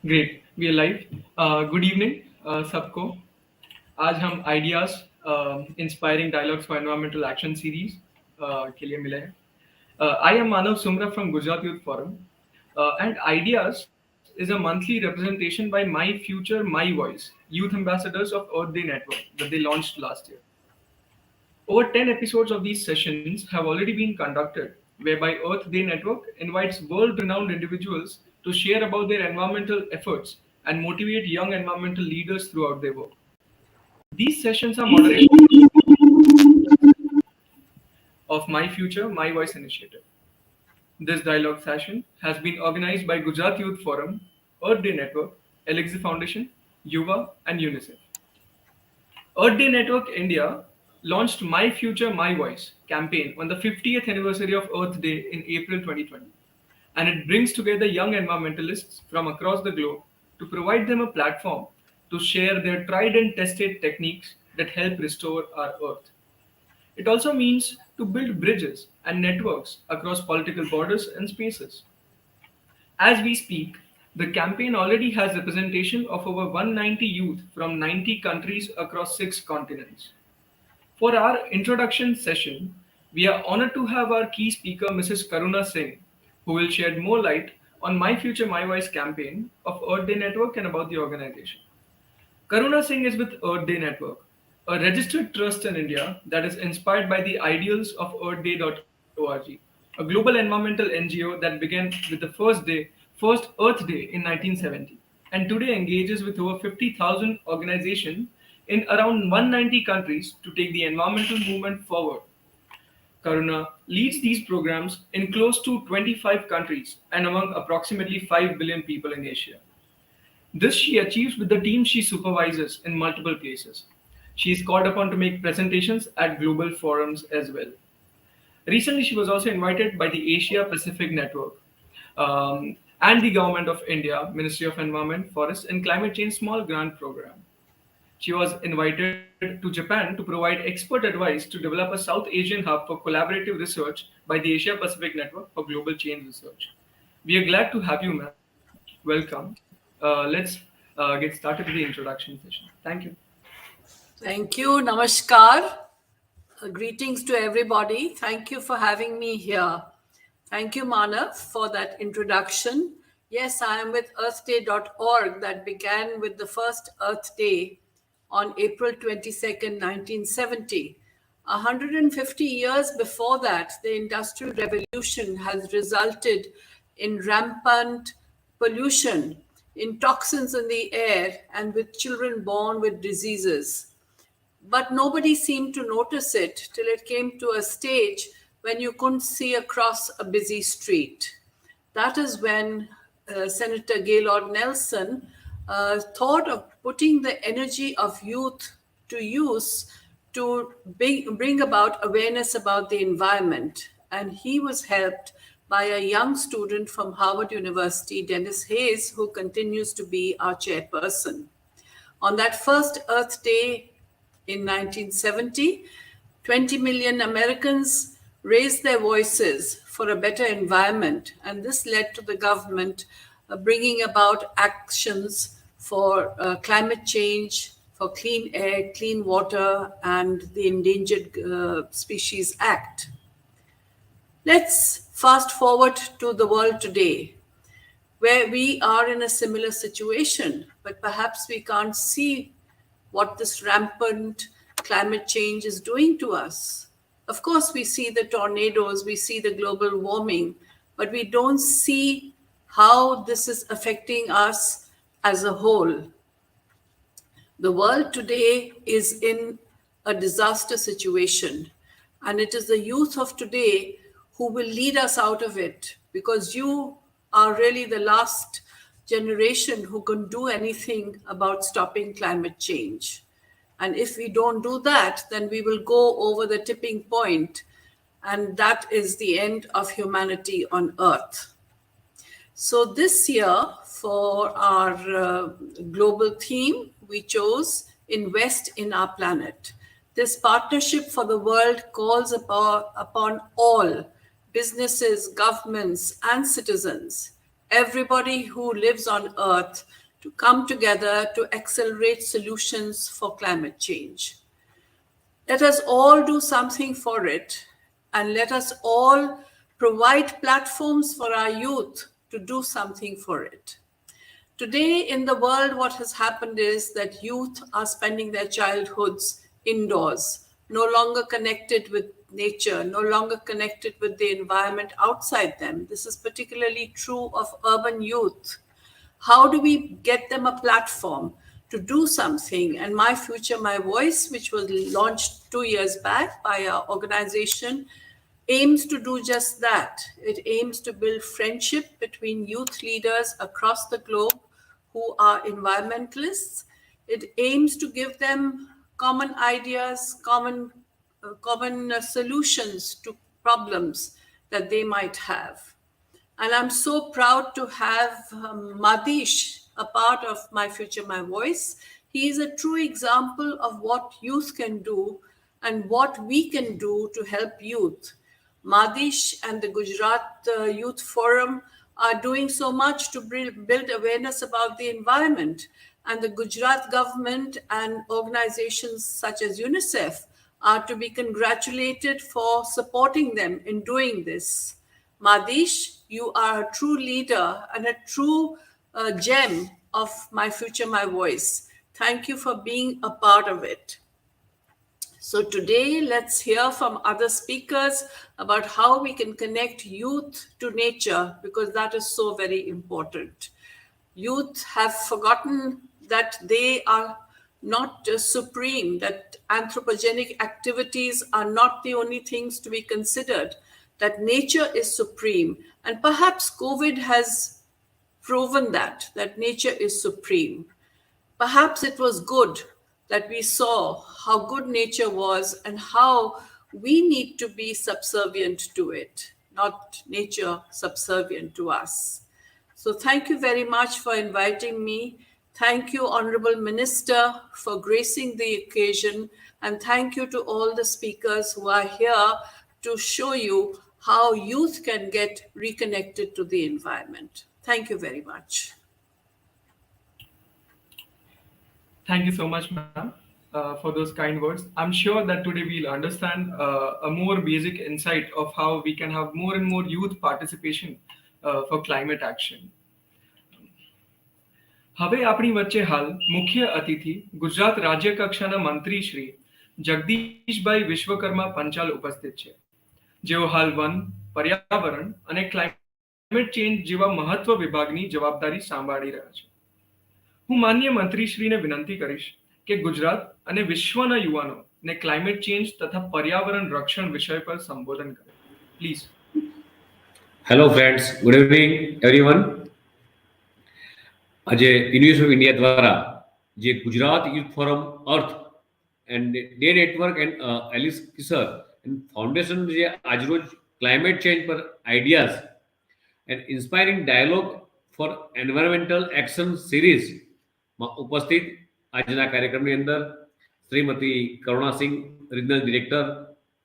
Great we are live good evening सबको आज हम ideas inspiring dialogues for environmental action series के लिए मिले हैं I am Manav Sumra from Gujarat youth forum and ideas is a monthly representation by my future my voice youth ambassadors of earth day network that they launched last year. Over 10 episodes of these sessions have already been conducted, whereby Earth Day Network invites world renowned individuals to share about their environmental efforts and motivate young environmental leaders throughout their work. These sessions are moderated of My Future, My Voice initiative. This dialogue session has been organized by Gujarat Youth Forum, Earth Day Network, Elixir Foundation, Yuva, and UNICEF. Earth Day Network India launched My Future, My Voice campaign on the 50th anniversary of Earth Day in April 2020. And it brings together young environmentalists from across the globe to provide them a platform to share their tried and tested techniques that help restore our Earth. It also means to build bridges and networks across political borders and spaces. As we speak, the campaign already has representation of over 190 youth from 90 countries across 6 continents. For our introduction session, we are honored to have our key speaker, Mrs. Karuna Singh, who will shed more light on My Future My Voice campaign of Earth Day Network and about the organization. Karuna Singh is with Earth Day Network, a registered trust in India that is inspired by the ideals of earthday.org, a global environmental NGO that began with the first Earth Day in 1970, and today engages with over 50,000 organizations in around 190 countries to take the environmental movement forward. Karuna leads these programs in close to 25 countries and among approximately 5 billion people in Asia. This she achieves with the team she supervises in multiple places. She is called upon to make presentations at global forums as well. Recently, she was also invited by the Asia Pacific Network and the Government of India, Ministry of Environment, Forest and Climate Change Small Grant Program. She was invited to Japan to provide expert advice to develop a South Asian hub for collaborative research by the Asia Pacific Network for Global Change Research. We are glad to have you, ma'am. Welcome. Let's get started with the introduction session. Thank you. Thank you. Namaskar. Greetings to everybody. Thank you for having me here. Thank you, Manav, for that introduction. Yes, I am with earthday.org that began with the first Earth Day on April 22nd, 1970. 150 years before that, the Industrial Revolution has resulted in rampant pollution, in toxins in the air, and with children born with diseases. But nobody seemed to notice it till it came to a stage when you couldn't see across a busy street. That is when Senator Gaylord Nelson thought of putting the energy of youth to use to bring about awareness about the environment. And he was helped by a young student from Harvard University, Dennis Hayes, who continues to be our chairperson. On that first Earth Day in 1970, 20 million Americans raised their voices for a better environment, and this led to the government bringing about actions for climate change, for clean air, clean water, and the Endangered Species Act. Let's fast forward to the world today, where we are in a similar situation, but perhaps we can't see what this rampant climate change is doing to us. Of course, we see the tornadoes, we see the global warming, but we don't see how this is affecting us as a whole. The world today is in a disaster situation, and it is the youth of today who will lead us out of it, because you are really the last generation who can do anything about stopping climate change. And if we don't do that, then we will go over the tipping point, and that is the end of humanity on Earth. So this year, for our global theme, we chose Invest in Our Planet. This partnership for the world calls upon all businesses, governments, and citizens everybody who lives on Earth to come together to accelerate solutions for climate change. Let us all do something for it, and let us all provide platforms for our youth to do something for it. Today, in the world, what has happened is that youth are spending their childhoods indoors, no longer connected with nature, no longer connected with the environment outside them. This is particularly true of urban youth. How do we get them a platform to do something? And My Future, My Voice, which was launched 2 years back by our organization, aims to do just that. It aims to build friendship between youth leaders across the globe who are environmentalists. It aims to give them common ideas, common solutions to problems that they might have. And I'm so proud to have Madish a part of My Future, My Voice. He is a true example of what youth can do and what we can do to help youth. Madish and the Gujarat Youth Forum are doing so much to build awareness about the environment. And the Gujarat government and organizations such as UNICEF are to be congratulated for supporting them in doing this. Madish, you are a true leader and a true gem of My Future, My Voice. Thank you for being a part of it. So today, let's hear from other speakers about how we can connect youth to nature, because that is so very important. Youth have forgotten that they are not supreme, that anthropogenic activities are not the only things to be considered, that nature is supreme. And perhaps COVID has proven that nature is supreme. Perhaps it was good that we saw how good nature was and how we need to be subservient to it, not nature subservient to us. So thank you very much for inviting me. Thank you, Honorable Minister, for gracing the occasion. And thank you to all the speakers who are here to show you how youth can get reconnected to the environment. Thank you very much. Thank you so much, ma'am, for those kind words. I'm sure that today we'll understand a more basic insight of how we can have more and more youth participation for climate action. હવે આપણી વચ્ચે હાલ મુખ્ય અતિથિ ગુજરાત રાજ્ય કક્ષાના મંત્રી શ્રી જગદીશભાઈ વિશ્વકર્મા પંચાલ ઉપસ્થિત છે, જેઓ હાલ વન, પર્યાવરણ અને ક્લાઇમેટ ચેન્જ જેવા મહત્વ વિભાગની જવાબદારી સંભાળી રહ્યા છે. હું માન્ય મંત્રીશ્રીને વિનંતી કરીશ કે ગુજરાત અને વિશ્વના યુવાનોને ક્લાઇમેટ ચેન્જ તથા પર્યાવરણ રક્ષણ વિષય પર સંબોધન કરે. Please. Hello friends, good evening everyone. આજે યુનિવર્સિટી ઓફ ઇન્ડિયા દ્વારા જે Gujarat youth forum earth and day network and Alice Kisser and foundation જે આજરોજ ક્લાઇમેટ ચેન્જ પર ideas and inspiring dialogue for environmental action સિરીઝમાં ઉપસ્થિત આજના કાર્યક્રમની અંદર Shrimati Karuna Singh, regional director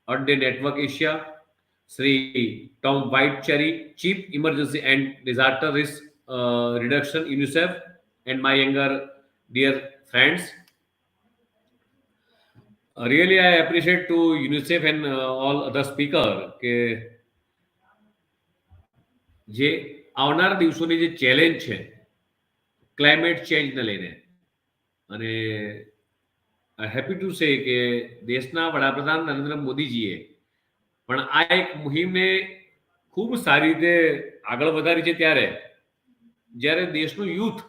earth day network Asia, Sri Tom Whitecherry, Chief Emergency and Disaster Risk Reduction UNICEF, and my younger dear friends. Really, I appreciate to UNICEF and all other speakers કે જે આવનાર દિવસોની જે ચેલેન્જ છે climate ચેન્જને લઈને, અને happy to say કે દેશના વડાપ્રધાન નરેન્દ્ર મોદીજીએ પણ આ એક મુહિમને ખૂબ સારી રીતે આગળ વધારી છે જ્યારે દેશનું યુથ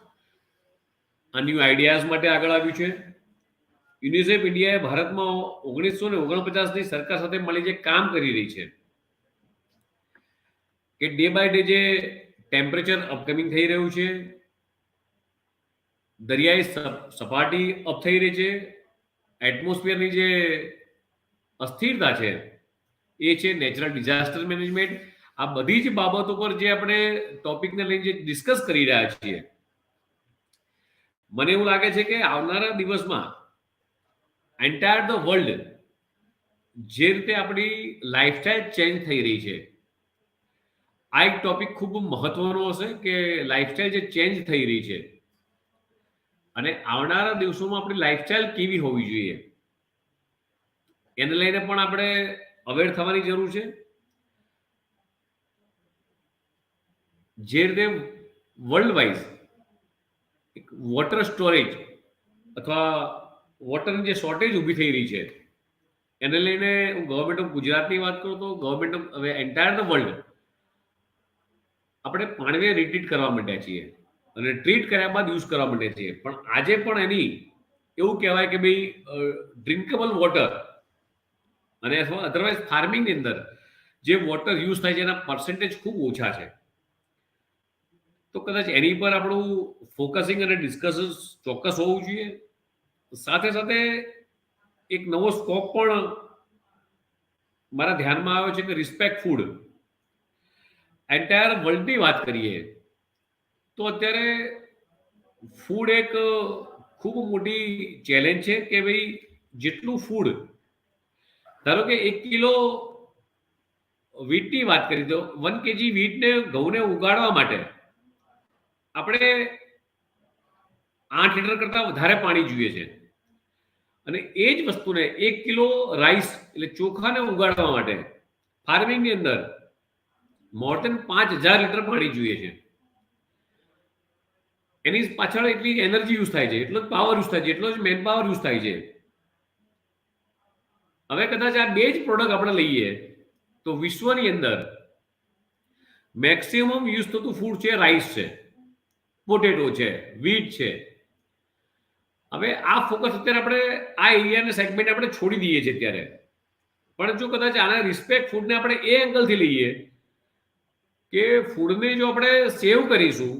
આ ન્યૂ આઈડિયાઝ માટે આગળ આવ્યું છે. યુનિસેફ ઇન્ડિયાએ ભારતમાં 1949ની સરકાર સાથે મળી જે કામ કરી રહી છે કે ડે બાય ડે જે ટેમ્પરેચર અપકમિંગ થઈ રહ્યું છે, દરિયાઈ સપાટી અપ થઈ રહી છે, એટમોસ્ફિયરની જે અસ્થિરતા છે એ છે, નેચરલ ડિઝાસ્ટર મેનેજમેન્ટ, આ બધી જ બાબતો પર જે આપણે ટોપિકને લઈને જે ડિસ્કસ કરી રહ્યા છીએ, મને એવું લાગે છે કે આવનારા દિવસમાં એન્ટાયર ધ વર્લ્ડ જે રીતે આપણી લાઈફસ્ટાઈલ ચેન્જ થઈ રહી છે, આ એક ટોપિક ખૂબ મહત્વનો હશે કે લાઈફસ્ટાઈલ જે ચેન્જ થઈ રહી છે અને આવનારા દિવસોમાં આપણી લાઈફસ્ટાઈલ કેવી હોવી જોઈએ એને લઈને પણ આપણે અવેર થવાની જરૂર છે. જે રીતે વર્લ્ડ વાઇઝ એક વોટર સ્ટોરેજ અથવા વોટરની જે શોર્ટેજ ઊભી થઈ રહી છે એને લઈને હું ગવર્મેન્ટ ઓફ ગુજરાતની વાત કરું તો ગવર્મેન્ટ ઓફ હવે એન્ટાયર ધ વર્લ્ડ આપણે પાણીને રીટ્રીટ કરવા માંડ્યા છીએ અને ટ્રીટ કર્યા બાદ યુઝ કરવા માંડ્યા છીએ. પણ આજે પણ એની એવું કહેવાય કે ભાઈ ડ્રિંકેબલ વોટર અને અધરવાઇઝ ફાર્મિંગની અંદર જે વોટર યુઝ થાય છે એના પર્સન્ટેજ ખૂબ ઓછા છે. તો કદાચ એની પર આપણું ફોકસિંગ અને ડિસ્કશન ચોક્કસ હોવું જોઈએ. સાથે સાથે એક નવો સ્કોપ પણ મારા ધ્યાનમાં આવ્યો છે કે રિસ્પેક્ટ ફૂડ. એન્ટાયર વર્લ્ડની વાત કરીએ તો અત્યારે ફૂડ એક ખૂબ મોટી ચેલેન્જ છે કે ભાઈ જેટલું ફૂડ ધારો કે 1 કિલો વીટની વાત કરી તો 1 kg વીટને ઘઉંને ઉગાડવા માટે આપણે 8 લીટર કરતાં વધારે પાણી જોઈએ છે અને એ જ વસ્તુને 1 કિલો રાઈસ એટલે ચોખાને ઉગાડવા માટે ફાર્મિંગની અંદર મોર દેન 5000 લીટર પાણી જોઈએ છે. એની પાછળ એટલી એનર્જી યુઝ થાય છે, એટલો જ પાવર યુઝ થાય છે, એટલો જ મેન પાવર યુઝ થાય છે. હવે કદાચ આ બે જ પ્રોડક્ટ આપણે લઈએ તો વિશ્વની અંદર મેક્સિમમ યુઝ થતું ફૂડ છે રાઈસ છે, પોટેટો છે, વીટ છે. હવે આ ફોકસ અત્યારે આપણે આ એરિયાને સેગમેન્ટ આપણે છોડી દઈએ છીએ અત્યારે. પણ જો કદાચ આના રિસ્પેક્ટ ફૂડને આપણે એ એંગલથી લઈએ કે ફૂડને જો આપણે સેવ કરીશું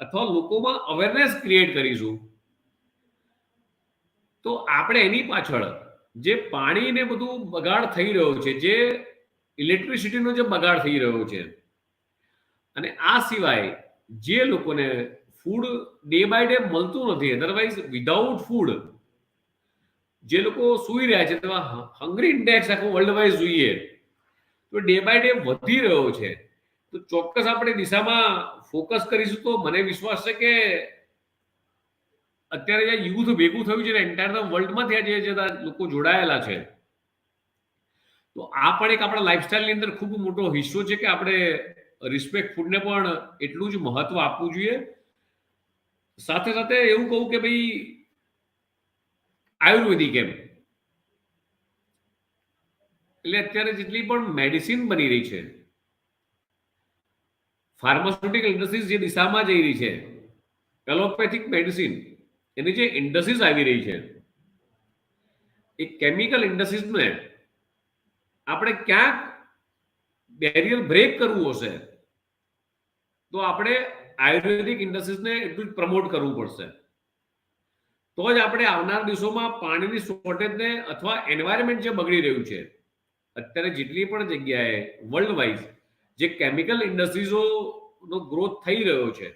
અથવા લોકોમાં અવેરનેસ ક્રિએટ કરીશું તો આપણે એની પાછળ જે પાણીને બધું બગાડ થઈ રહ્યો છે, જે ઇલેક્ટ્રિસિટીનો જે બગાડ થઈ રહ્યો છે અને આ સિવાય જે લોકોને ફૂડ ડે બાય ડે મળતું નથી, અધરવાઇઝ વિધાઉટ ફૂડ જે લોકો સૂઈ રહ્યા છે તેમાં હંગ્રી ઇન્ડેક્સ આખો વર્લ્ડ વાઇઝ જોઈએ તો ડે બાય ડે વધી રહ્યો છે. તો ચોક્કસ આપણે દિશામાં ફોકસ કરીશું તો મને વિશ્વાસ છે કે અત્યારે જે યુથ ભેગું થયું છે એન્ટાયર વર્લ્ડમાં ત્યાં જે લોકો જોડાયેલા છે તો આ પણ એક આપણા લાઈફસ્ટાઈલની અંદર ખૂબ મોટો હિસ્સો છે કે આપણે રિસ્પેક્ટ ફૂડને પણ એટલું જ મહત્વ આપવું જોઈએ. સાથે સાથે એવું કહું કે ભાઈ આયુર્વેદિક એટલે અત્યારે જેટલી પણ મેડિસિન બની રહી છે, ફાર્માસ્યુટિકલ ઇન્ડસ્ટ્રીઝ જે દિશામાં જઈ રહી છે, એલોપેથિક મેડિસિન એની જે ઇન્ડસ્ટ્રીઝ આવી રહી છે એ કેમિકલ ઇન્ડસ્ટ્રીઝને આપણે ક્યાંક બેરિયર બ્રેક કરવું હશે તો આપણે આયુર્વેદિક ઇન્ડસ્ટ્રીઝને એટલું જ પ્રમોટ કરવું પડશે. તો જ આપણે આવનાર દિવસોમાં પાણીની શોર્ટેજને અથવા એન્વાયરમેન્ટ જે બગડી રહ્યું છે અત્યારે જેટલી પણ જગ્યાએ વર્લ્ડ વાઇઝ જે કેમિકલ ઇન્ડસ્ટ્રીઝોનો ગ્રોથ થઈ રહ્યો છે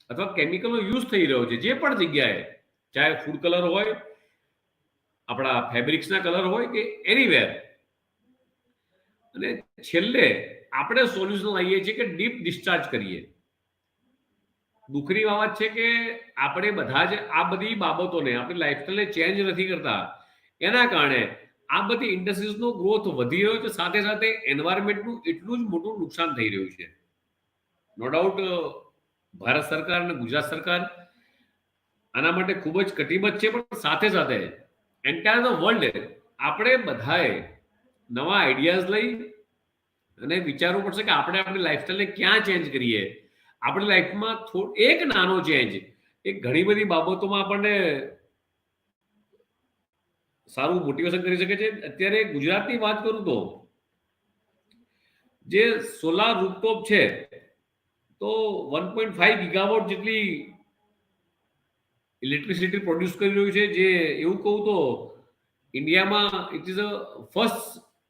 અથવા કેમિકલનો યુઝ થઈ રહ્યો છે જે પણ જગ્યાએ, ચાહે ફૂડ કલર હોય, આપણા ફેબ્રિક્સના કલર હોય કે એનીવેર, અને છેલ્લે આપણે સોલ્યુશન લાવીએ છીએ કે ડીપ ડિસ્ચાર્જ કરીએ. દુઃખની વાત છે કે આપણે બધા જ આ બધી બાબતોને આપણી લાઈફસ્ટાઈલને ચેન્જ નથી કરતા. એના કારણે આ બધી ઇન્ડસ્ટ્રીઝનો ગ્રોથ વધી રહ્યો છે, સાથે સાથે એન્વાયરમેન્ટનું એટલું જ મોટું નુકસાન થઈ રહ્યું છે. નો ડાઉટ ભારત સરકાર અને ગુજરાત સરકાર આના માટે ખૂબ જ કટિબદ્ધ છે, પણ સાથે સાથે એન્ટાયર ધ વર્લ્ડ આપણે બધાએ નવા આઈડિયાઝ લઈ અને વિચારવું પડશે કે આપણે આપણી લાઈફસ્ટાઈલને ક્યાં ચેન્જ કરીએ. આપણી લાઈફમાં એક નાનો ચેન્જ એ ઘણી બધી બાબતોમાં આપણને સારું મોટિવેશન કરી શકે છે. અત્યારે ગુજરાતની વાત કરું તો જે સોલાર રૂફટોપ છે તો 1.5 ગીગાવોટ જેટલી ઇલેક્ટ્રિસિટી પ્રોડ્યુસ કરી રહ્યું છે, જે એવું કહું તો ઇન્ડિયામાં it is a first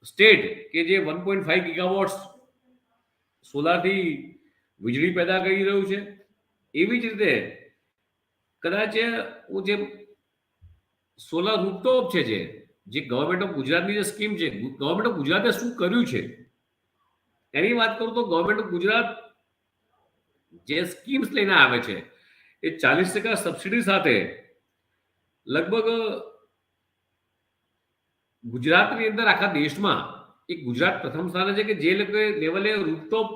state કે જે 1.5 ગીગાવોટ્સ સોલારથી વીજળી પેદા કરી રહ્યું છે. એવી જ રીતે કદાચ હું જે સોલાર રૂફટોપ છે જે ગવર્મેન્ટ ઓફ ગુજરાતની જે સ્કીમ છે, ગવર્મેન્ટ ઓફ ગુજરાતે શું કર્યું છે એની વાત કરું તો ગવર્મેન્ટ ઓફ ગુજરાત જે સ્કીમ્સ લઈને આવે છે એ 40% સબસિડી સાથે લગભગ ગુજરાતની અંદર આખા દેશમાં એક ગુજરાત પ્રથમ સ્થાને છે કે જે લેવલે રૂફટોપ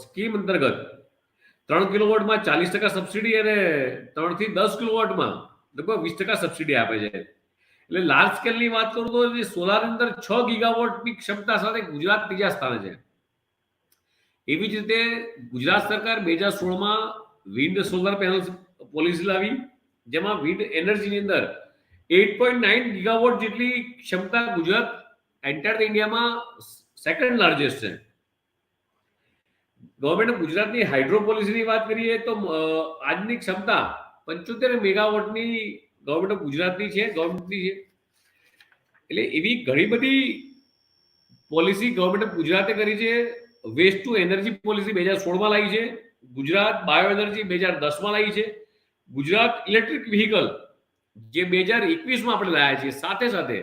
સ્કીમ અંતર્ગત 3 કિલોવોટમાં 40% સબસિડી અને 3 થી 10 કિલોવોટમાં લગભગ 20% સબસિડી આપે છે. એટલે લાર્જ સ્કેલની વાત કરું તો જે સોલાર અંદર 6 ગીગાવોટની ક્ષમતા સાથે ગુજરાત ત્રીજા સ્થાને છે. એવી જ રીતે ગુજરાત સરકાર 2016માં વિન્ડ સોલર પેનલ પોલિસી લાવી, જેમાં વિન્ડ એનર્જીની અંદર 8.9 ગીગાવોટ જેટલી ક્ષમતા ગુજરાત એન્ટાયર ઇન્ડિયામાં સેકન્ડ લાર્જેસ્ટ છે. ગવર્મેન્ટ ગુજરાતની હાઇડ્રો પોલિસીની વાત કરીએ તો આજની ક્ષમતા 75 મેગાવોટની ગવર્મેન્ટ ગુજરાતની છે. એટલે એવી ઘણી બધી પોલિસી ગવર્મેન્ટ ગુજરાતે કરી છે. વેસ્ટ ટુ એનર્જી પોલિસી 2016માં લાવી છે. ગુજરાત બાયો એનર્જી 2010માં લાવી છે. ગુજરાત ઇલેક્ટ્રિક વ્હીકલ જે 2021માં આપણે લાવ્યા છીએ. સાથે સાથે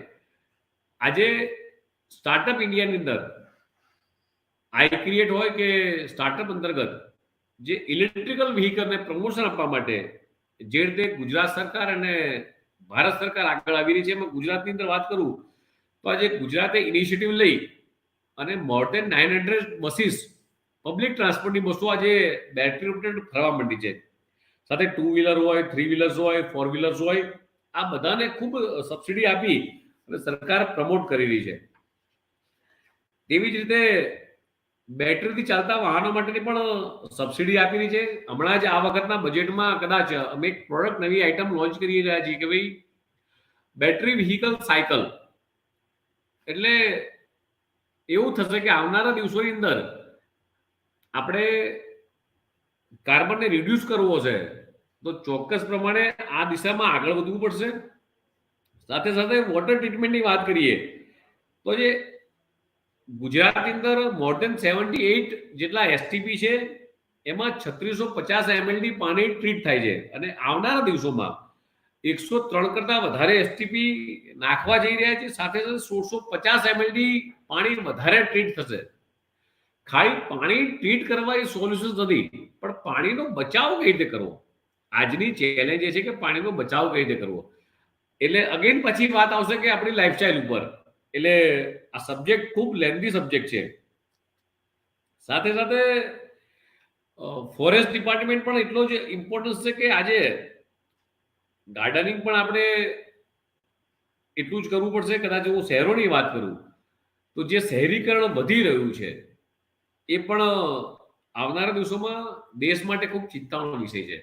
આજે સ્ટાર્ટઅપ ઇન્ડિયાની અંદર આઈ ક્રિએટ હોય કે સ્ટાર્ટઅપ અંતર્ગત જે ઇલેક્ટ્રિકલ વ્હીકલને પ્રમોશન આપવા માટે જે રીતે ગુજરાત સરકાર અને ભારત સરકાર આગળ આવી રહી છે, એમાં ગુજરાતની અંદર વાત કરું તો આજે ગુજરાતે ઇનિશિયેટિવ લઈ અને મોર દેન 900 બસીસ પબ્લિક ટ્રાન્સપોર્ટની બસો આજે બેટરી ઓપરેટેડ ફરવા માંડી છે. સાથે 2 વ્હીલર હોય, 3 વ્હીલર્સ હોય, 4 વ્હીલર્સ હોય, આ બધાને ખૂબ સબસિડી આપી અને સરકાર પ્રમોટ કરી રહી છે. તેવી જ રીતે બેટરીથી ચાલતા વાહનો માટેની પણ સબસિડી આપી રહી છે. હમણાં જ આ વખતના બજેટમાં કદાચ અમે એક પ્રોડક્ટ નવી આઈટમ લોન્ચ કરી રહ્યા છીએ કે ભાઈ બેટરી વ્હીકલ સાયકલ. એટલે એવું થશે કે આવનારા દિવસોની અંદર આપણે કાર્બનને રિડ્યુસ કરવો છે તો ચોક્કસ પ્રમાણે આ દિશામાં આગળ વધવું પડશે. સાથે સાથે વોટર ટ્રીટમેન્ટની વાત કરીએ તો જે ગુજરાતની અંદર મોર દેન 78 જેટલા એસટીપી છે, એમાં 3650 ml પાણી ટ્રીટ થાય છે અને આવનારા દિવસોમાં 103 કરતા વધારે એસટીપી નાખવા જઈ રહ્યા છે. સાથે સાથે 1650 ml પાણી વધારે ટ્રીટ થશે. ખાલી પાણી ટ્રીટ કરવા એ સોલ્યુશન નથી, પણ પાણીનો બચાવ કઈ રીતે કરવો, આજની ચેલેન્જ એ છે કે પાણીનો બચાવ કઈ રીતે કરવો. એટલે અગેન પછી વાત આવશે કે આપણી લાઈફસ્ટાઈલ ઉપર. એટલે આ સબ્જેક્ટ ખૂબ લેન્ધી સબ્જેક્ટ છે. સાથે સાથે ફોરેસ્ટ ડિપાર્ટમેન્ટ પણ એટલો જ ઇમ્પોર્ટન્સ છે કે આજે ગાર્ડનિંગ પણ આપણે એટલું જ કરવું પડશે. કદાચ હું શહેરોની વાત કરું તો જે શહેરીકરણ વધી રહ્યું છે એ પણ આવનારા દિવસોમાં દેશ માટે ખૂબ ચિંતાનો વિષય છે.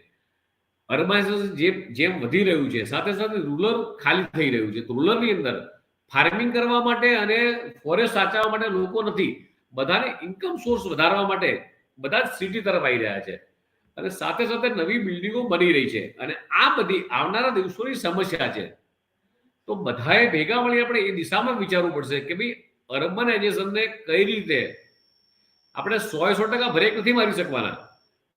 અર્બનાઇઝેશન જેમ વધી રહ્યું છે, સાથે સાથે રૂરલ ખાલી થઈ રહ્યું છે. તો રૂરલની અંદર ફાર્મિંગ કરવા માટે અને ફોરેસ્ટ સાચવવા માટે લોકો નથી. બધાને ઇન્કમ સોર્સ વધારવા માટે બધા જ સિટી તરફ આવી રહ્યા છે અને સાથે સાથે નવી બિલ્ડિંગો બની રહી છે. અને આ બધી આવનારા દિવસોની સમસ્યા છે. તો બધાએ ભેગા મળી આપણે એ દિશામાં વિચારવું પડશે કે ભાઈ અર્બનાઇઝેશનને કઈ રીતે આપણે 100% બ્રેક નથી મારી શકવાના,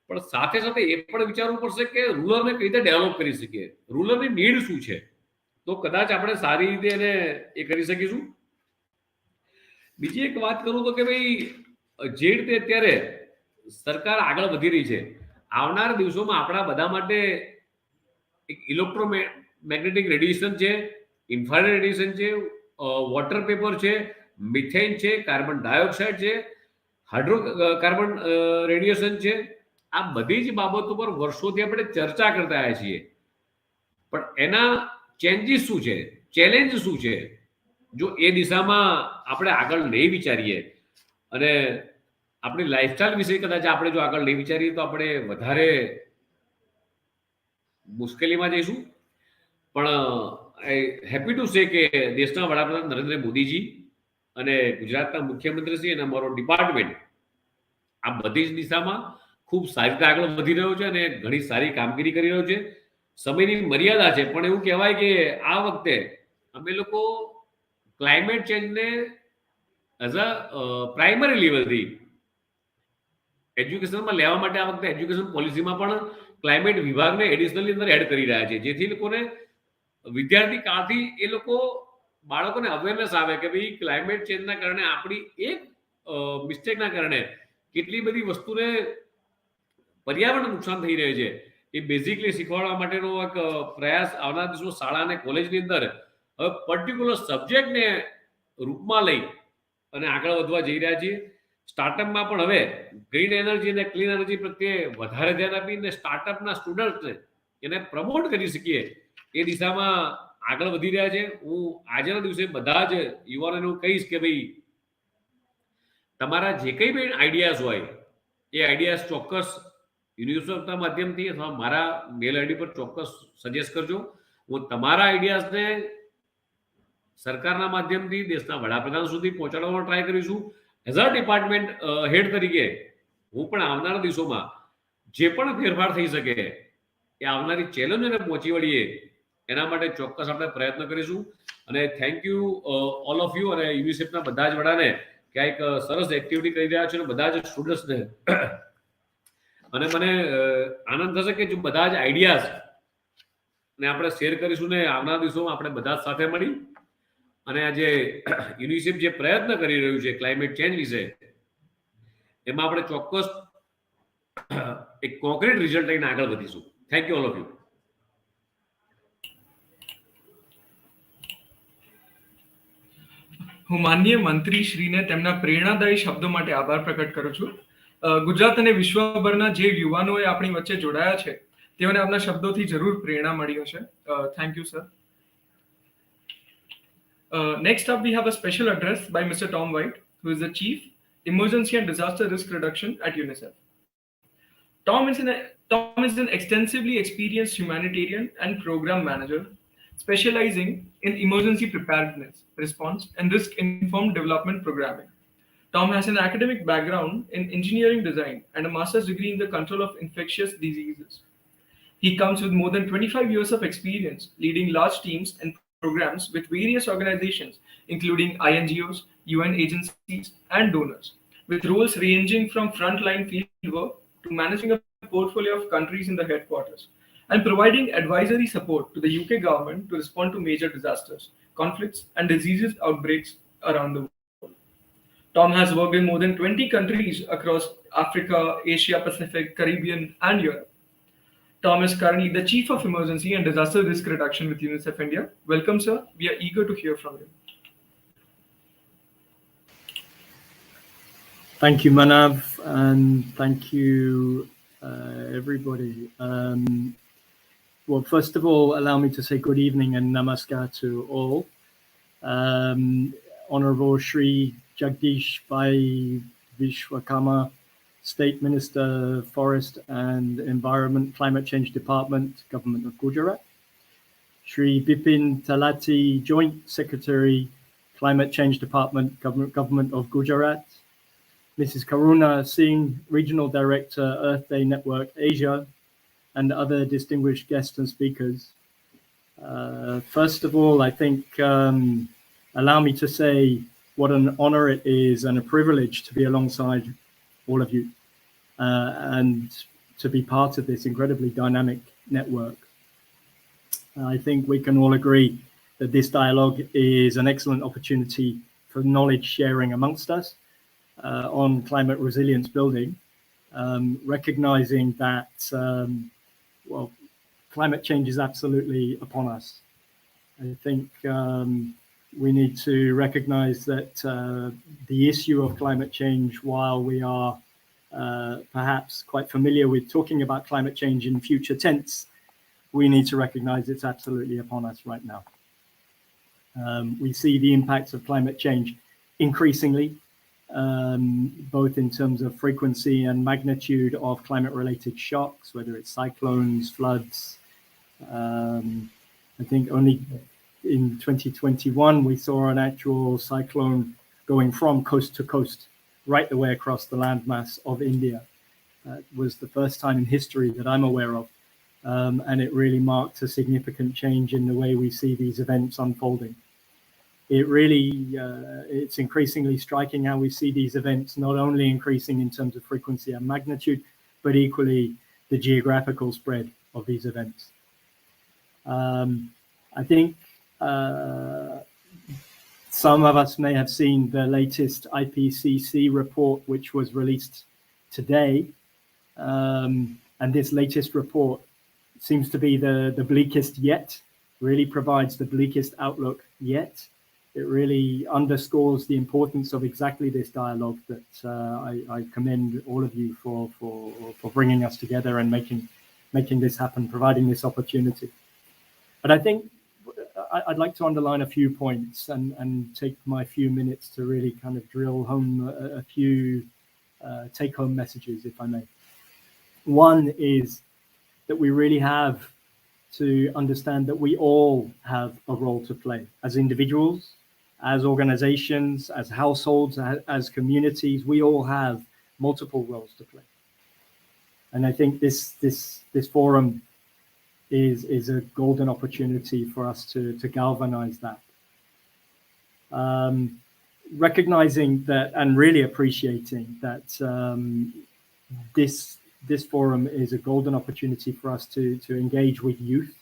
પણ સાથે સાથે એ પણ વિચારવું પડશે કે રૂરલને કઈ રીતે ડેવલપ કરી શકીએ, રૂરલની નીડ શું છે. તો કદાચ આપણે સારી રીતે એને એ કરી શકીશું. બીજી એક વાત કરું તો કે ભાઈ જે રીતે અત્યારે સરકાર આગળ વધી રહી છે, આવનારા દિવસોમાં આપણા બધા માટે એક ઇલેક્ટ્રોમેગ્નેટિક રેડિયેશન છે, ઇન્ફ્રારેડ રેડિયેશન છે, વોટર પેપર છે, મિથેન છે, કાર્બન ડાયોક્સાઇડ છે, હાઇડ્રોકાર્બન રેડિયેશન છે. આ બધી જ બાબતો પર વર્ષોથી આપણે ચર્ચા કરતા આવ્યા છીએ, પણ એના ચેન્જીસ શું છે, ચેલેન્જ શું છે. જો એ દિશામાં આપણે આગળ નહીં વિચારીએ અને આપણી લાઈફસ્ટાઈલ વિશે કદાચ આપણે જો આગળ નહીં વિચારીએ તો આપણે વધારે મુશ્કેલીમાં જઈશું. પણ આઈ હેપી ટુ સે કે દેશના વડાપ્રધાન નરેન્દ્ર મોદીજી અને ગુજરાતના મુખ્યમંત્રી શ્રી અને અમારો ડિપાર્ટમેન્ટ આ બધી જ દિશામાં ખૂબ સારી રીતે આગળ વધી રહ્યો છે અને ઘણી સારી કામગીરી કરી રહ્યો છે. સમયની મર્યાદા છે, પણ એવું કહેવાય કે આ વખતે અમે લોકો ક્લાઇમેટ ચેન્જને એઝ અ પ્રાઇમરી લેવલથી એજ્યુકેશનમાં લેવા માટે આ વખતે એજ્યુકેશન પોલિસીમાં પણ ક્લાઇમેટ વિભાગને એડિશનલી અંદર એડ કરી રહ્યા છે, જેથી લોકોને વિદ્યાર્થી કાળથી એ લોકો બાળકોને અવેરનેસ આવે કે ભાઈ ક્લાઇમેટ ચેન્જના કારણે આપણી એક મિસ્ટેકના કારણે કેટલી બધી વસ્તુને પર્યાવરણ નુકસાન થઈ રહ્યું છે એ બેઝિકલી શીખવાડવા માટેનો એક પ્રયાસ આવનાર દિવસમાં શાળા અને કોલેજની અંદર હવે પર્ટિક્યુલર સબ્જેક્ટને રૂપમાં લઈ અને આગળ વધવા જઈ રહ્યા છીએ. સ્ટાર્ટઅપમાં પણ હવે ગ્રીન એનર્જી અને ક્લીન એનર્જી પ્રત્યે વધારે ધ્યાન આપીને સ્ટાર્ટઅપના સ્ટુડન્ટને એને પ્રમોટ કરી શકીએ એ દિશામાં આગળ વધી રહ્યા છે. હું આજના દિવસે બધા જ યુવાનોને હું કહીશ કે ભાઈ તમારા જે કંઈ પણ આઈડિયાઝ હોય એ આઈડિયાઝ ચોક્કસ યુનિવર્સિટીના માધ્યમથી અથવા મારા મેલ આઈડી પર ચોક્કસ સજેસ્ટ કરજો. હું તમારા આઈડિયાઝને સરકારના માધ્યમથી દેશના વડાપ્રધાન સુધી પહોંચાડવાનો ટ્રાય કરીશું. એઝ અ ડિપાર્ટમેન્ટ હેડ તરીકે હું પણ આવનારા દિવસોમાં જે પણ ફેરફાર થઈ શકે એ આવનારી ચેલેન્જોને પહોંચી વળીએ એના માટે ચોક્કસ આપણે પ્રયત્ન કરીશું. અને thank you all of you અને યુનિસેફના બધા જ વડાને કે આ એક સરસ એક્ટિવિટી કરી રહ્યા છે અને બધા જ સ્ટુડન્ટ્સને. અને મને આનંદ થશે કે જો બધા જ આઈડિયાઝ ને આપણે શેર કરીશું ને આવનારા દિવસોમાં આપણે બધા જ સાથે મળી અને આ જે યુનિસેફ જે પ્રયત્ન કરી રહ્યું છે ક્લાઇમેટ ચેન્જ વિશે એમાં આપણે ચોક્કસ એક કોન્ક્રીટ રિઝલ્ટ લઈને આગળ વધીશું. Thank you all of you. હું માનનીય મંત્રી શ્રીને તેમના પ્રેરણાદાયી શબ્દો માટે આભાર પ્રકટ કરું છું. ગુજરાત અને વિશ્વભરના જે યુવાનોએ આપણી વચ્ચે જોડાયા છે તેઓને આપના શબ્દોથી જરૂર પ્રેરણા મળી હશે. Thank you sir. Next up, we have a special address by Mr. Tom White, who is the Chief Emergency and Disaster Risk Reduction at UNICEF. Tom is an extensively experienced humanitarian and program manager, specializing in emergency preparedness, response, and risk-informed development programming. Tom has an academic background in engineering design and a master's degree in the control of infectious diseases. He comes with more than 25 years of experience leading large teams and programs with various organizations, including INGOs, UN agencies, and donors, with roles ranging from frontline field work to managing a portfolio of countries in the headquarters, and providing advisory support to the UK government to respond to major disasters, conflicts, and diseases outbreaks around the world. Tom has worked in more than 20 countries across Africa, Asia Pacific, Caribbean, and Europe. Tom is currently the Chief of Emergency and Disaster Risk Reduction with UNICEF India. Welcome, sir. We are eager to hear from you. Thank you, Manav, and thank you, everybody. Well, first of all, allow me to say good evening and namaskar to all. Honorable Shri Jagdish Bhai Vishwakarma, State Minister, Forest and Environment, Climate Change Department, Government of Gujarat. Shri Bipin Talati, Joint Secretary, Climate Change Department, Government of Gujarat. Mrs. Karuna Singh, Regional Director, Earth Day Network Asia, and other distinguished guests and speakers. First of all, I think, allow me to say what an honor it is and a privilege to be alongside all of you and to be part of this incredibly dynamic network. I think we can all agree that this dialogue is an excellent opportunity for knowledge sharing amongst us on climate resilience building, recognizing that, well, climate change is absolutely upon us. I think we need to recognize that the issue of climate change, while we are perhaps quite familiar with talking about climate change in future tense, we need to recognize it's absolutely upon us right now. We see the impacts of climate change increasingly, both in terms of frequency and magnitude of climate-related shocks, whether it's cyclones, floods. I think only in 2021, we saw an actual cyclone going from coast to coast, right the way across the landmass of India. It was the first time in history that I'm aware of. And it really marked a significant change in the way we see these events unfolding. It really, it's increasingly striking how we see these events not only increasing in terms of frequency and magnitude, but equally the geographical spread of these events. I think some of us may have seen the latest IPCC report, which was released today, and this latest report seems to be the bleakest yet, really provides the bleakest outlook yet. It really underscores the importance of exactly this dialogue that I commend all of you for bringing us together and making this happen, providing this opportunity. But I think I'd like to underline a few points and take my few minutes to really kind of drill home a few take-home messages, if I may. One is that we really have to understand that we all have a role to play as individuals, as organizations, as households, as communities. We all have multiple roles to play. And I think this forum is a golden opportunity for us to galvanize that. Recognizing that and really appreciating that this forum is a golden opportunity for us to engage with youth,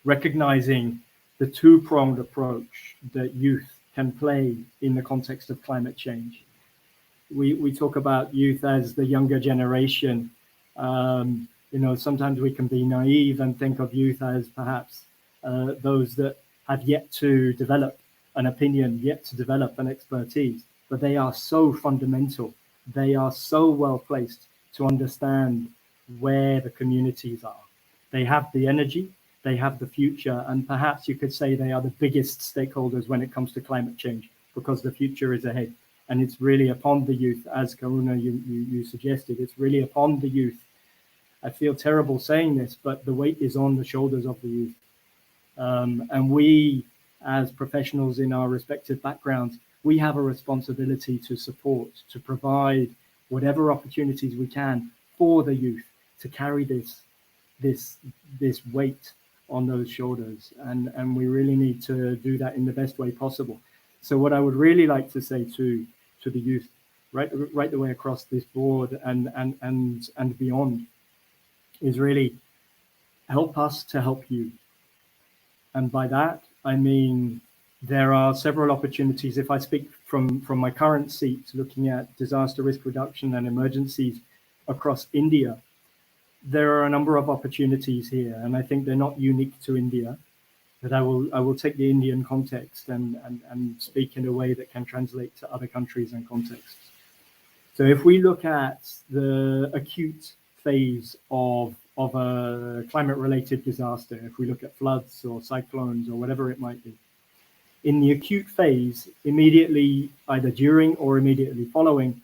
recognizing the two-pronged approach that youth can play in the context of climate change. We talk about youth as the younger generation. Sometimes we can be naive and think of youth as perhaps those that have yet to develop an opinion, yet to develop an expertise, but they are so fundamental. They are so well placed to understand where the communities are. They have the energy, they have the future, and perhaps you could say they are the biggest stakeholders when it comes to climate change, because the future is ahead. And it's really upon the youth, as Karuna, you suggested, it's really upon the youth. I feel terrible saying this, but the weight is on the shoulders of the youth. And we, as professionals in our respective backgrounds, we have a responsibility to support, to provide whatever opportunities we can for the youth to carry this weight on those shoulders. And we really need to do that in the best way possible. So what I would really like to say to the youth, right the way across this board and beyond, is really help us to help you. And by that, I mean, there are several opportunities. If I speak from my current seat, looking at disaster risk reduction and emergencies across India, there are a number of opportunities here, and I think they're not unique to India, but I will take the Indian context and speak in a way that can translate to other countries and contexts. So if we look at the acute phase of a climate-related disaster, if we look at floods or cyclones or whatever it might be, in the acute phase, immediately, either during or immediately following,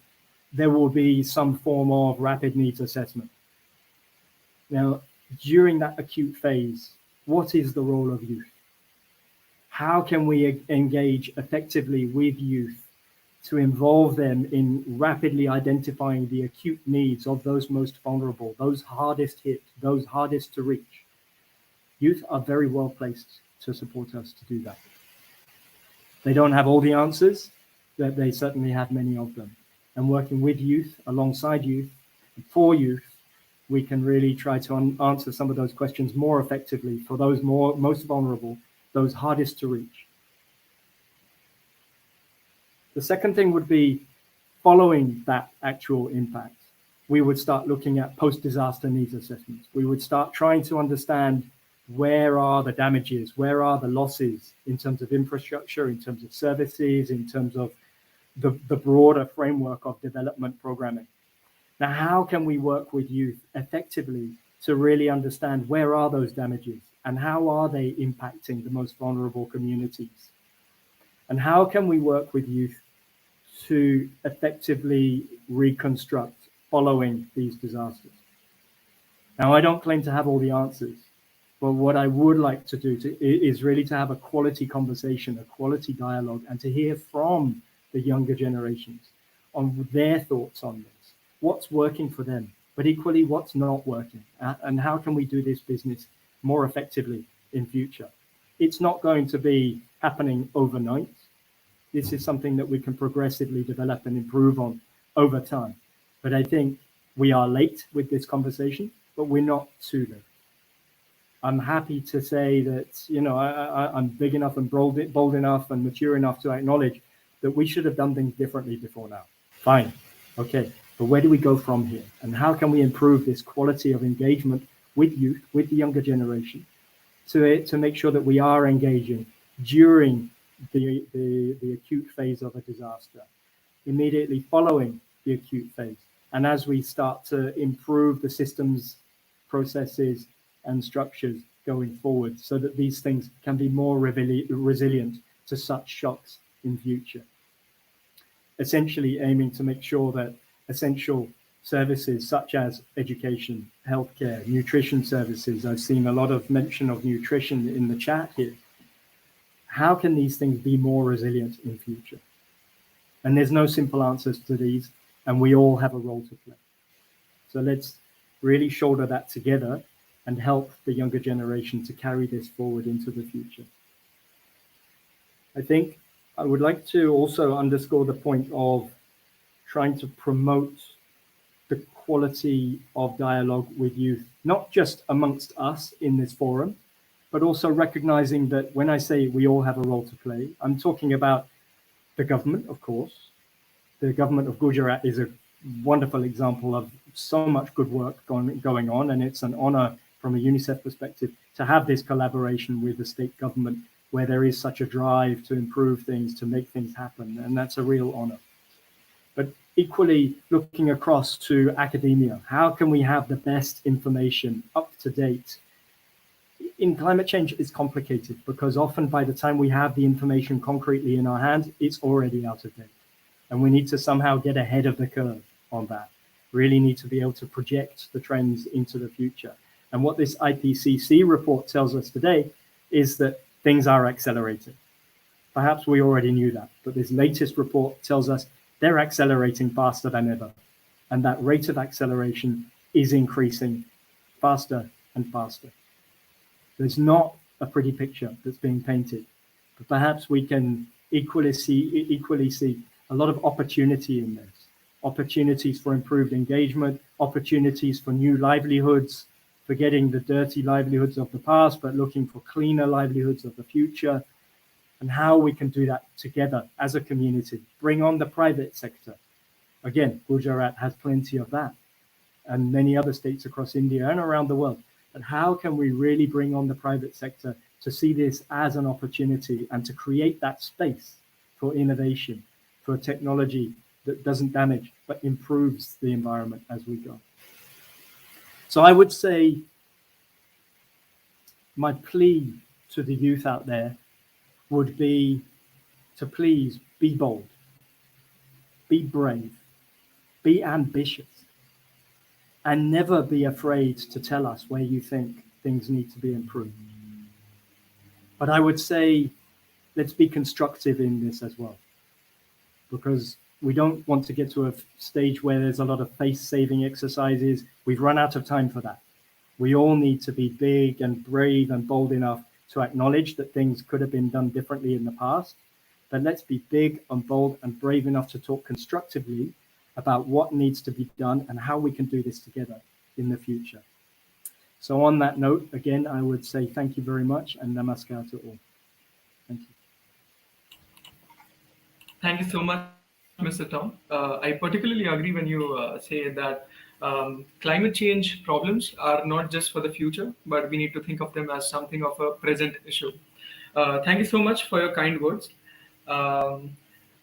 there will be some form of rapid needs assessment. Now, during that acute phase, what is the role of youth? How can we engage effectively with youth to involve them in rapidly identifying the acute needs of those most vulnerable, those hardest hit, those hardest to reach? Youth are very well placed to support us to do that. They don't have all the answers, but they certainly have many of them. And working with youth, alongside youth, for youth, we can really try to answer some of those questions more effectively for those most vulnerable, those hardest to reach. The second thing would be, following that actual impact, we would start looking at post-disaster needs assessments. We would start trying to understand where are the damages, where are the losses in terms of infrastructure, in terms of services, in terms of the broader framework of development programming. Now, how can we work with youth effectively to really understand where are those damages and how are they impacting the most vulnerable communities? And how can we work with youth to effectively reconstruct following these disasters? Now, I don't claim to have all the answers, but what I would like to do is really to have a quality conversation, a quality dialogue, and to hear from the younger generations on their thoughts on this. What's working for them, but equally what's not working, and how can we do this business more effectively in future? It's not going to be happening overnight. This is something that we can progressively develop and improve on over time. But I think we are late with this conversation, but we're not too late. I'm happy to say that, I'm big enough and bold enough and mature enough to acknowledge that we should have done things differently before now. Fine. Okay. But where do we go from here? And how can we improve this quality of engagement with youth, with the younger generation, to make sure that we are engaging during the acute phase of a disaster, immediately following the acute phase, and as we start to improve the systems, processes, and structures going forward, so that these things can be more resilient to such shocks in future. Essentially aiming to make sure that essential services such as education, healthcare, nutrition services, I've seen a lot of mention of nutrition in the chat here. How can these things be more resilient in future? And there's no simple answers to these, and we all have a role to play. So let's really shoulder that together and help the younger generation to carry this forward into the future. I think I would like to also underscore the point of trying to promote the quality of dialogue with youth, not just amongst us in this forum, but also recognizing that when I say we all have a role to play, I'm talking about the government, of course. The government of Gujarat is a wonderful example of so much good work going on, and it's an honor from a UNICEF perspective to have this collaboration with the state government where there is such a drive to improve things, to make things happen, and that's a real honor. But equally, looking across to academia, how can we have the best information up to date? In climate change, it's complicated because often by the time we have the information concretely in our hands, it's already out of date. And we need to somehow get ahead of the curve on that. Really need to be able to project the trends into the future. And what this IPCC report tells us today is that things are accelerating. Perhaps we already knew that, but this latest report tells us they're accelerating faster than ever. And that rate of acceleration is increasing faster and faster. There's not a pretty picture that's being painted, but perhaps we can equally see a lot of opportunity in this. Opportunities for improved engagement, opportunities for new livelihoods, forgetting the dirty livelihoods of the past, but looking for cleaner livelihoods of the future, and how we can do that together as a community. Bring on the private sector. Again, Gujarat has plenty of that, and many other states across India and around the world. But how can we really bring on the private sector to see this as an opportunity and to create that space for innovation, for technology that doesn't damage, but improves the environment as we go? So I would say my plea to the youth out there would be to please be bold, be brave, be ambitious, and never be afraid to tell us where you think things need to be improved. But I would say, let's be constructive in this as well, because we don't want to get to a stage where there's a lot of face-saving exercises. We've run out of time for that. We all need to be big and brave and bold enough to acknowledge that things could have been done differently in the past. But let's be big and bold and brave enough to talk constructively about what needs to be done and how we can do this together in the future. So on that note, again, I would say thank you very much and namaskar to all. Thank you. Thank you so much, Mr. Tom. I particularly agree when you say that climate change problems are not just for the future, but we need to think of them as something of a present issue. Thank you so much for your kind words.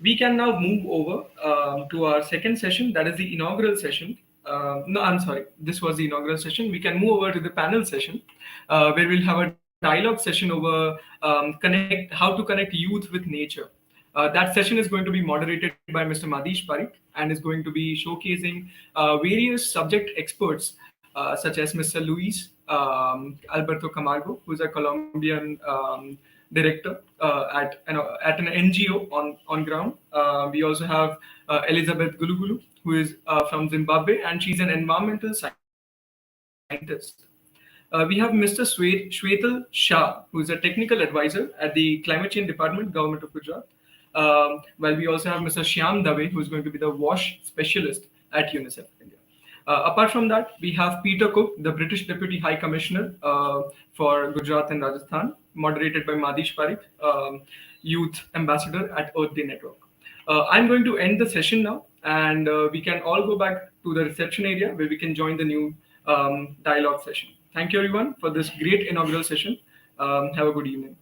We can now move over to our second session, that is the inaugural session. No, I'm sorry, this was the inaugural session. We can move over to the panel session, where we'll have a dialogue session over how to connect youth with nature. That session is going to be moderated by Mr. Madish Parikh and is going to be showcasing various subject experts, such as Mr. Luis Alberto Camargo, who is a Colombian director at an NGO on ground. We also have Elizabeth Gulugulu, who is from Zimbabwe, and she's an environmental scientist. We have Mr. Shwetal Shah, who is a technical advisor at the Climate Change Department, Government of Gujarat. While we also have Mr. Shyam Dave, who is going to be the WASH specialist at UNICEF India. Apart from that, we have Peter Cook, the British Deputy High Commissioner for Gujarat and Rajasthan, moderated by Madish Parikh, Youth Ambassador at Earth Day Network. I'm going to end the session now and we can all go back to the reception area where we can join the new dialogue session. Thank you, everyone, for this great inaugural session. Have a good evening.